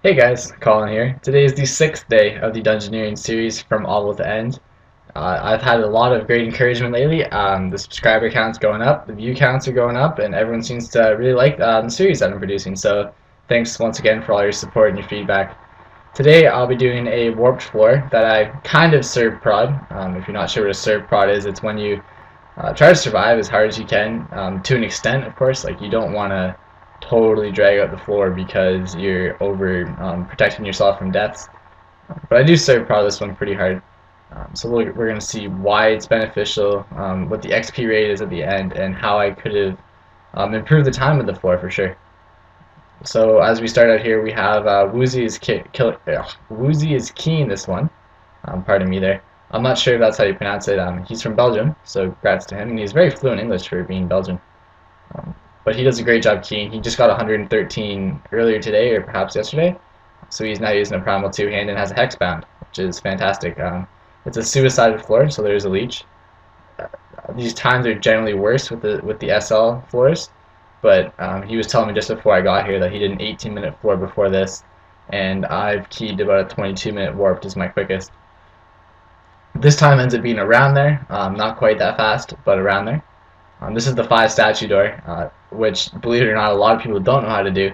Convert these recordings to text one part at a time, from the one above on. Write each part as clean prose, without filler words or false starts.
Hey guys, Colin here. Today is the sixth day of the Dungeoneering series from All with the End. I've had a lot of great encouragement lately. The subscriber count's going up, the view counts are going up, and everyone seems to really like the series that I'm producing. So thanks once again for all your support and your feedback. Today I'll be doing a warped floor that I kind of Surv prod. If you're not sure what a Surv prod is, it's when you try to survive as hard as you can, to an extent, of course. Like, you don't want to totally drag out the floor because you're over protecting yourself from deaths. But I do Surv prod this one pretty hard. So we're going to see why it's beneficial, what the XP rate is at the end, and how I could have improved the time of the floor for sure. So as we start out here, we have Woozy is keying this one. Pardon me there. I'm not sure if that's how you pronounce it. He's from Belgium, so congrats to him, and he's very fluent English for being Belgian. But he does a great job keying. He just got 113 earlier today, or perhaps yesterday, so he's now using a Primal 2-hand and has a Hex Bound, which is fantastic. It's a suicided floor, so there's a leech. These times are generally worse with the SL floors, but he was telling me just before I got here that he did an 18-minute floor before this, and I've keyed about a 22-minute warped as my quickest. This time ends up being around there, not quite that fast, but around there. This is the 5 statue door, which, believe it or not, a lot of people don't know how to do.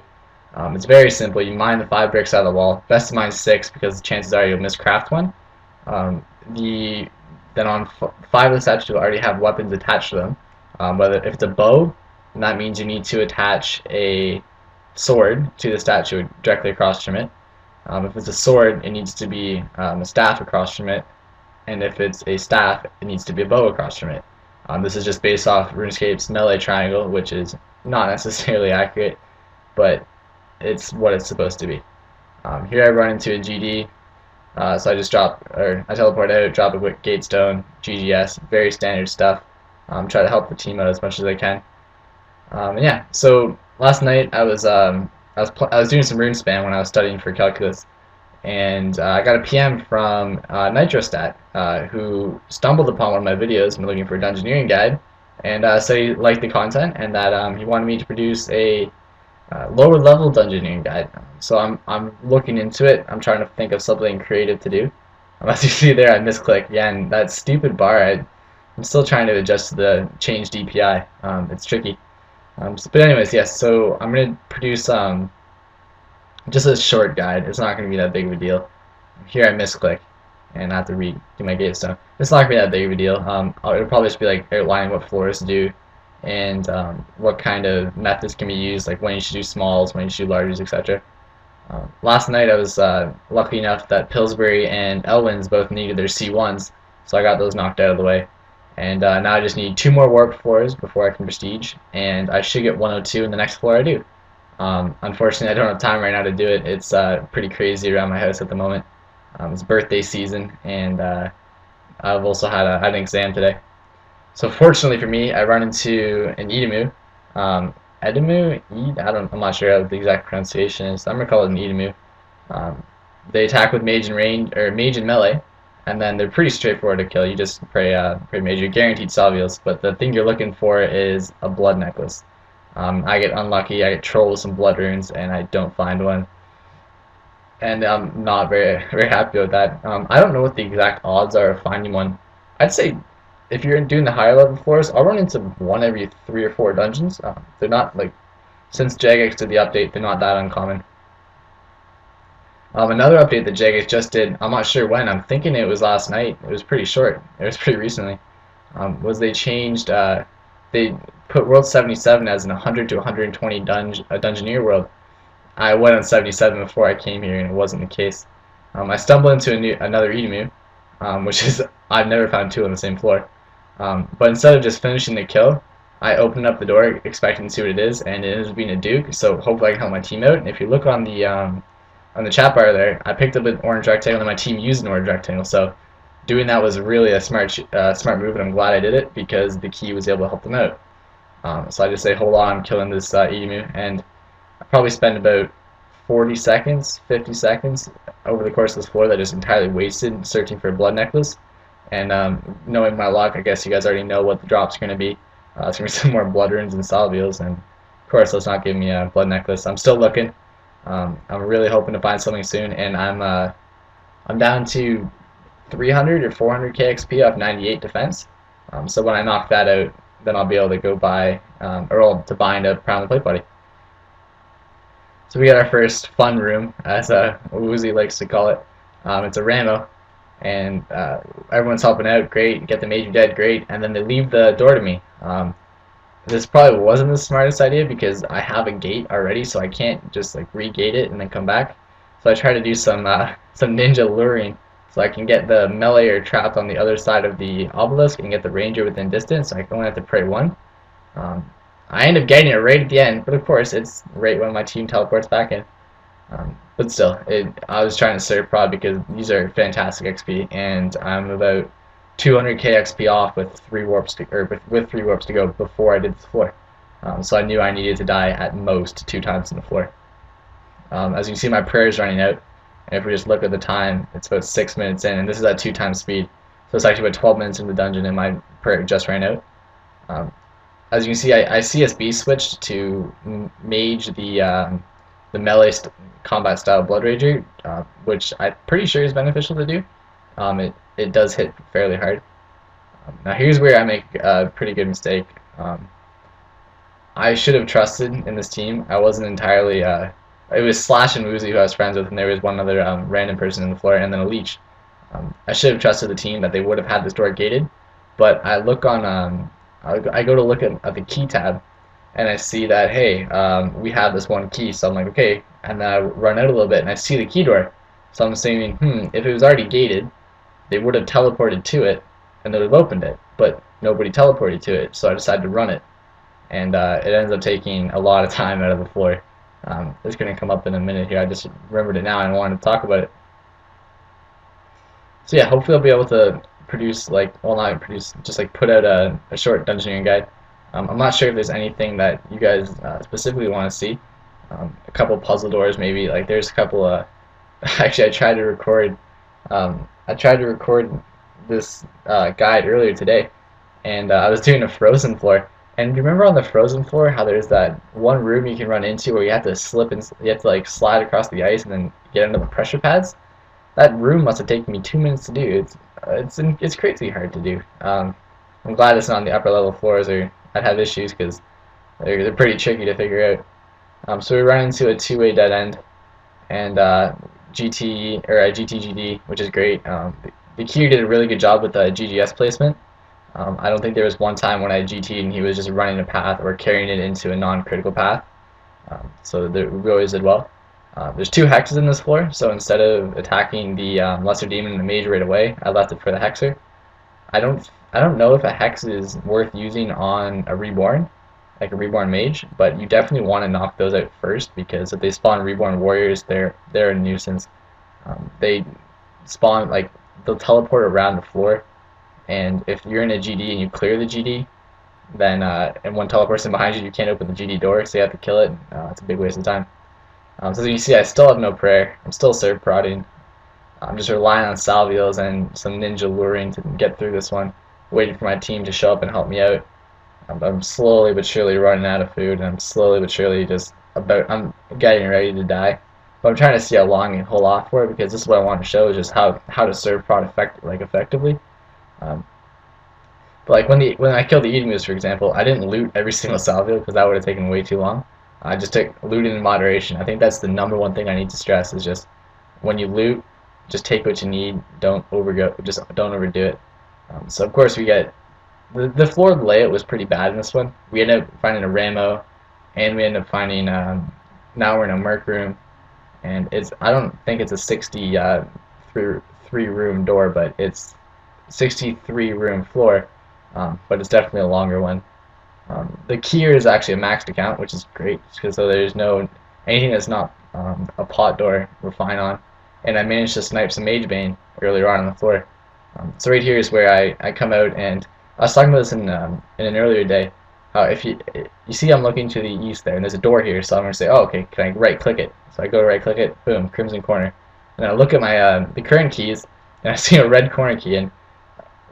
It's very simple. You mine the 5 bricks out of the wall. Best to mine 6 because the chances are you'll miscraft one. Then on 5 of the statues will already have weapons attached to them. Whether if it's a bow, then that means you need to attach a sword to the statue directly across from it. If it's a sword, it needs to be a staff across from it, and if it's a staff, it needs to be a bow across from it. This is just based off RuneScape's melee triangle, which is not necessarily accurate, but it's what it's supposed to be. Here I run into a GD, so I just I teleport out, drop a quick Gatestone, GGS, very standard stuff. Try to help the team out as much as I can. And yeah, so last night I was doing some rune spam when I was studying for calculus, and I got a PM from Nitrostat, who stumbled upon one of my videos and looking for a Dungeoneering guide, and said he liked the content and that he wanted me to produce a lower level Dungeoneering guide. So I'm looking into it. I'm trying to think of something creative to do. As you see there, I misclick again. That stupid bar. I'm still trying to adjust to the change DPI. It's tricky. But anyways, yes. So I'm gonna produce just a short guide. It's not going to be that big of a deal. Here I misclick and I have to redo my Gatestone. It's not going to be that big of a deal. It'll probably just be like outlining what floors to do and what kind of methods can be used, like when you should do smalls, when you should do larges, etc. Last night I was lucky enough that Pillsbury and Elwyn's both needed their C1s, so I got those knocked out of the way. And now I just need 2 more warped floors before I can prestige, and I should get 102 in the next floor I do. Unfortunately, I don't have time right now to do it. It's pretty crazy around my house at the moment. It's birthday season, and I've also had an exam today. So fortunately for me, I run into an Edamu. I'm not sure how the exact pronunciation is. I'm gonna call it an Edamu. They attack with mage and range, or mage and melee, and then they're pretty straightforward to kill. You just pray mage. You're guaranteed salvials, but the thing you're looking for is a blood necklace. I get unlucky, I get trolled with some blood runes, and I don't find one. And I'm not very happy with that. I don't know what the exact odds are of finding one. I'd say if you're doing the higher level floors, I'll run into one every 3 or 4 dungeons. They're not, like, since Jagex did the update, they're not that uncommon. Another update that Jagex just did, I'm not sure when, I'm thinking it was last night, it was pretty short, it was pretty recently, was they changed, they put World 77 as an 100 to 120 Dungeoneer world. I went on 77 before I came here, and it wasn't the case. I stumbled into another Edamu, which is, I've never found 2 on the same floor. But instead of just finishing the kill, I opened up the door expecting to see what it is, and it ended up being a Duke, so hopefully I can help my team out. And if you look on the chat bar there, I picked up an orange rectangle, and my team used an orange rectangle, so doing that was really a smart move, and I'm glad I did it because the key was able to help them out. So I just say, hold on, I'm killing this Edamu, and I probably spend about 40 seconds, 50 seconds over the course of this floor that is entirely wasted searching for a blood necklace. And knowing my luck, I guess you guys already know what the drop's going to be. It's going to be some more blood runes and salvials, and of course, let's not give me a blood necklace. I'm still looking. I'm really hoping to find something soon, and I'm down to 300 or 400k XP off 98 defense. So when I knock that out, then I'll be able to go buy to bind a Proud Plate Buddy. So we got our first fun room, as Woozy likes to call it. It's a Ramo, and everyone's helping out, great. Get the Major dead, great. And then they leave the door to me. This probably wasn't the smartest idea because I have a gate already, so I can't just like re-gate it and then come back. So I try to do some ninja luring, so I can get the melee trapped on the other side of the obelisk and get the ranger within distance. So I only have to pray one. I end up getting it right at the end, but of course it's right when my team teleports back in. But still, I was trying to serve prod because these are fantastic XP, and I'm about 200k XP off with 3 warps with 3 warps to go before I did the floor. So I knew I needed to die at most 2 times in the floor. As you can see, my prayer is running out, and if we just look at the time, it's about 6 minutes in, and this is at 2 times speed. So it's actually about 12 minutes in the dungeon, and my prayer just ran out. As you can see, I CSB switched to mage the melee combat style Blood Rager, which I'm pretty sure is beneficial to do. It does hit fairly hard. Now here's where I make a pretty good mistake. I should have trusted in this team. I wasn't entirely. It was Slash and Woozy who I was friends with, and there was one other random person in the floor, and then a leech. I should have trusted the team that they would have had this door gated, but I look on. I go to look at the key tab, and I see that, hey, we have this one key, so I'm like, okay, and then I run out a little bit, and I see the key door, so I'm saying, if it was already gated, they would have teleported to it, and they would have opened it, but nobody teleported to it, so I decided to run it, and it ends up taking a lot of time out of the floor. It's going to come up in a minute here. I just remembered it now, and I wanted to talk about it. So yeah, hopefully I'll be able to produce, just like put out a short Dungeoneering guide. I'm not sure if there's anything that you guys specifically want to see. A couple puzzle doors maybe. Like there's a couple. Actually, I tried to record this guide earlier today, and I was doing a frozen floor. And you remember on the frozen floor how there's that one room you can run into where you have to like slide across the ice and then get under the pressure pads? That room must have taken me 2 minutes to do. It's crazy hard to do. I'm glad it's not on the upper level floors, or I'd have issues because they're pretty tricky to figure out. So we run into a two-way dead end, and GTGD, which is great. The Q did a really good job with the GGS placement. I don't think there was one time when I GT'd and he was just running a path or carrying it into a non-critical path. So we always did well. There's 2 hexes in this floor, so instead of attacking the lesser demon and the mage right away, I left it for the hexer. I don't know if a hex is worth using on a reborn, like a reborn mage, but you definitely want to knock those out first, because if they spawn reborn warriors, they're a nuisance. They spawn, like, they'll teleport around the floor, and if you're in a GD and you clear the GD, then and one teleports in behind you, you can't open the GD door, so you have to kill it. It's a big waste of time. So as you see, I still have no prayer. I'm still Surv prodding. I'm just relying on salvials and some ninja luring to get through this one, waiting for my team to show up and help me out. I'm slowly but surely running out of food, and I'm slowly but surely I'm getting ready to die. But I'm trying to see how long I can hold off for it, because this is what I want to show, is just how to serve prod effectively. But like when I killed the Eating Moose, for example, I didn't loot every single salvio because that would have taken way too long. I just took looting in moderation. I think that's the #1 thing I need to stress, is just when you loot, just take what you need. Don't don't overdo it. So of course we get the floor layout was pretty bad in this one. We ended up finding a Ramo, and we ended up finding now we're in a Merc room, and I don't think it's a 63 room door, but it's 63 room floor, but it's definitely a longer one. The keyer is actually a maxed account, which is great, because so there's anything that's not a pot door we're fine on. And I managed to snipe some Mage Bane earlier on the floor. So right here is where I come out, and I was talking about this in an earlier day. If you see, I'm looking to the east there, and there's a door here, so I'm gonna say, oh, okay, can I right click it? So I go to right click it, boom, crimson corner, and then I look at my the current keys, and I see a red corner key, and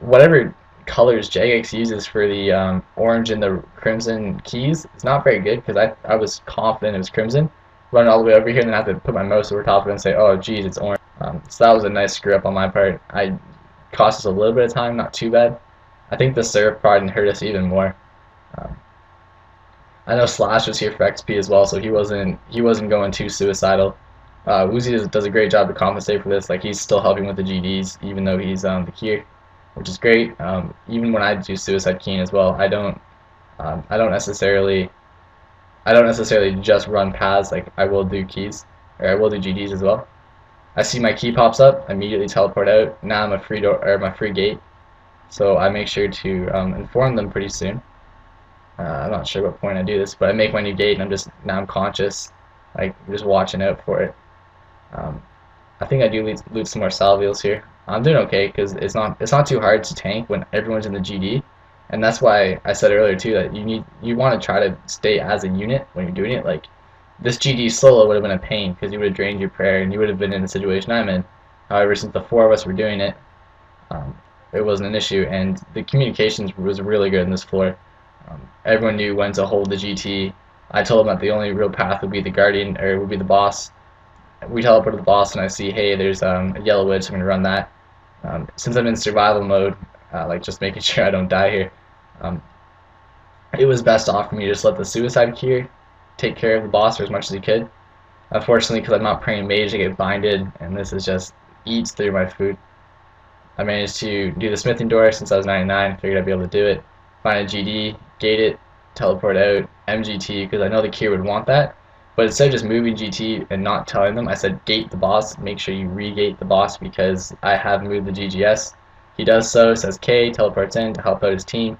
whatever colors Jagex uses for the orange and the crimson keys, it's not very good, because I was confident it was crimson, run it all the way over here, and then I have to put my mouse over top of it and say, oh geez, it's orange. So that was a nice screw up on my part. I cost us a little bit of time, not too bad. I think the Surv Prodding hurt us even more. Um, I know Slash was here for XP as well, so he wasn't going too suicidal. Woozy does a great job to compensate for this. Like, he's still helping with the GDs, even though he's the keyer, which is great. Even when I do suicide keying as well, I don't necessarily just run paths. Like, I will do keys, or I will do GDs as well. I see my key pops up, immediately teleport out. Now I'm a free door, or my free gate, so I make sure to inform them pretty soon. I'm not sure what point I do this, but I make my new gate, and I'm conscious, like just watching out for it. I think I do loot some more salvials here. I'm doing okay because it's not too hard to tank when everyone's in the GD, and that's why I said earlier too that you want to try to stay as a unit when you're doing it. Like, this GD solo would have been a pain because you would have drained your prayer and you would have been in the situation I'm in. However, since the 4 of us were doing it, it wasn't an issue, and the communications was really good in this floor. Everyone knew when to hold the GT. I told them that the only real path would be the Guardian, or would be the boss. We teleport to the boss, and I see, hey, there's a yellow wedge, so I'm going to run that. Since I'm in survival mode, like just making sure I don't die here, it was best off for me to just let the suicide keyer take care of the boss for as much as he could. Unfortunately, because I'm not praying mage, I get binded, and this is just eats through my food. I managed to do the smithing door since I was 99, figured I'd be able to do it. Find a GD, gate it, teleport out, MGT, because I know the keyer would want that. But instead of just moving GT and not telling them, I said gate the boss, make sure you re-gate the boss because I have moved the GGS. He does so, says K, teleports in to help out his team,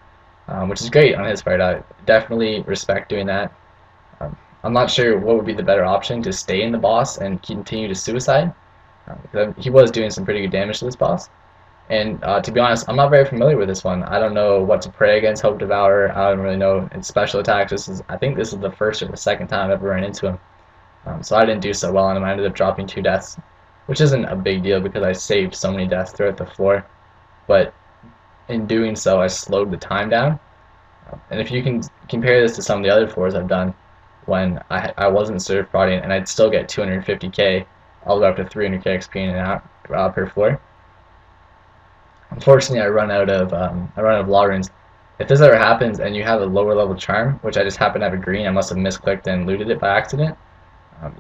which is great on his part. I definitely respect doing that. I'm not sure what would be the better option, to stay in the boss and continue to suicide. He was doing some pretty good damage to this boss. And to be honest, I'm not very familiar with this one. I don't know what to pray against Hope Devourer. I don't really know in special attacks. I think this is the first or the second time I've ever run into him. So I didn't do so well on him. I ended up dropping 2 deaths, which isn't a big deal because I saved so many deaths throughout the floor. But in doing so, I slowed the time down. And if you can compare this to some of the other floors I've done, when I wasn't Surv Prodding and I'd still get 250k all the way up to 300k XP in and out per floor. Unfortunately, I run out of law runes. If this ever happens and you have a lower level charm, which I just happen to have a green, I must have misclicked and looted it by accident,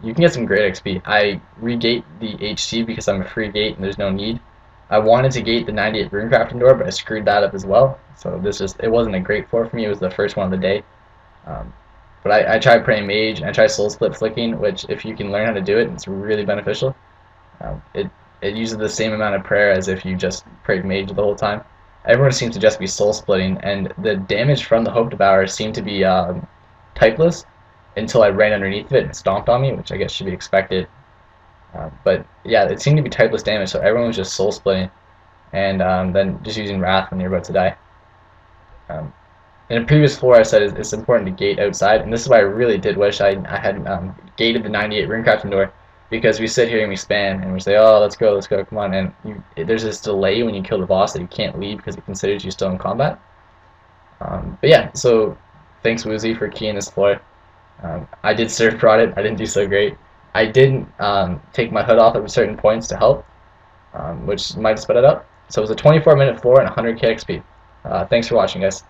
you can get some great XP. I re-gate the HC because I'm a free gate and there's no need. I wanted to gate the 98 runecrafting door, but I screwed that up as well. So it wasn't a great floor for me. It was the first one of the day. But I tried praying mage and I tried soul split flicking, which if you can learn how to do it, it's really beneficial. It uses the same amount of prayer as if you just prayed mage the whole time. Everyone seems to just be soul splitting, and the damage from the Hope Devourer seemed to be typeless until I ran underneath of it and stomped on me, which I guess should be expected. But yeah, it seemed to be typeless damage, so everyone was just soul splitting, and then just using Wrath when you're about to die. In a previous floor, I said it's important to gate outside, and this is why I really did wish I had gated the 98 runecrafting door, because we sit here and we spam and we say, oh, let's go, come on, and there's this delay when you kill the boss that you can't leave because it considers you still in combat. But yeah, so thanks Woozy for keying this floor. I did Surv Prod it, I didn't do so great. I didn't take my hood off at certain points to help, which might sped it up. So it was a 24-minute floor and 100k XP. Thanks for watching, guys.